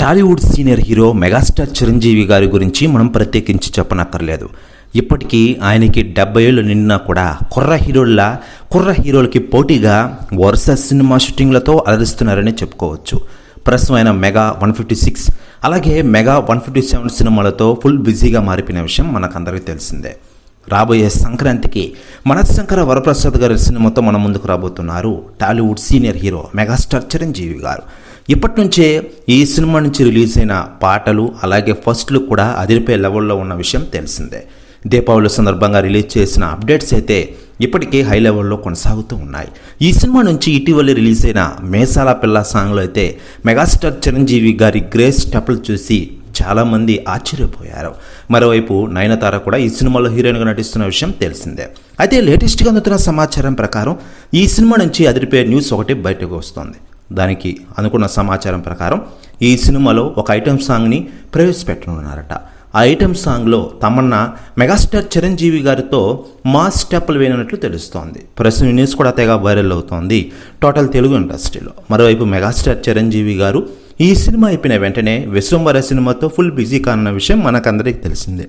Tollywood senior hero megastar Chiranjeevi గారి గురించి మనం ప్రత్యేకించి చెప్పనక్కర్లేదు. ఇప్పటికీ ఆయనకి 70 ఏళ్ళు నిండినా కూడా కుర్ర హీరోలకి పోటీగా వరుస సినిమా షూటింగ్లతో అలరిస్తున్నారని చెప్పుకోవచ్చు. ప్రస్తుతం ఆయన మెగా 156 అలాగే మెగా 157 సినిమాలతో ఫుల్ బిజీగా మారిపోయిన విషయం మనకందరికీ తెలిసిందే. రాబోయే సంక్రాంతికి మనశంకర వరప్రసాద్ గారి సినిమాతో మన ముందుకు రాబోతున్నారు Tollywood senior hero megastar Chiranjeevi గారు. ఇప్పటి నుంచే ఈ సినిమా నుంచి రిలీజ్ అయిన పాటలు అలాగే ఫస్ట్లు కూడా అదిరిపోయే లెవెల్లో ఉన్న విషయం తెలిసిందే. దీపావళి సందర్భంగా రిలీజ్ చేసిన అప్డేట్స్ అయితే ఇప్పటికే హై లెవెల్లో కొనసాగుతూ ఉన్నాయి. ఈ సినిమా నుంచి ఇటీవల రిలీజ్ అయిన మేసాల పిల్ల సాంగ్లో అయితే మెగాస్టార్ చిరంజీవి గారి గ్రేస్ స్టెప్పులు చూసి చాలామంది ఆశ్చర్యపోయారు. మరోవైపు నయనతార కూడా ఈ సినిమాలో హీరోయిన్గా నటిస్తున్న విషయం తెలిసిందే. అయితే లేటెస్ట్గా అందుతున్న సమాచారం ప్రకారం ఈ సినిమా నుంచి అదిరిపోయే న్యూస్ ఒకటి బయటకు వస్తుంది. దానికి అనుకున్న సమాచారం ప్రకారం ఈ సినిమాలో ఒక ఐటెం సాంగ్ని ప్రవేశపెట్టనున్నారట. ఆ ఐటెం సాంగ్లో తమన్నా మెగాస్టార్ చిరంజీవి గారితో మాస్ స్టెప్పులు వేయనున్నట్లు తెలుస్తోంది. ప్రస్తుతం న్యూస్ కూడా తెగ వైరల్ అవుతోంది టోటల్ తెలుగు ఇండస్ట్రీలో. మరోవైపు మెగాస్టార్ చిరంజీవి గారు ఈ సినిమా అయిపోయిన వెంటనే విశ్వంబర సినిమాతో ఫుల్ బిజీ కానున్న విషయం మనకందరికీ తెలిసిందే.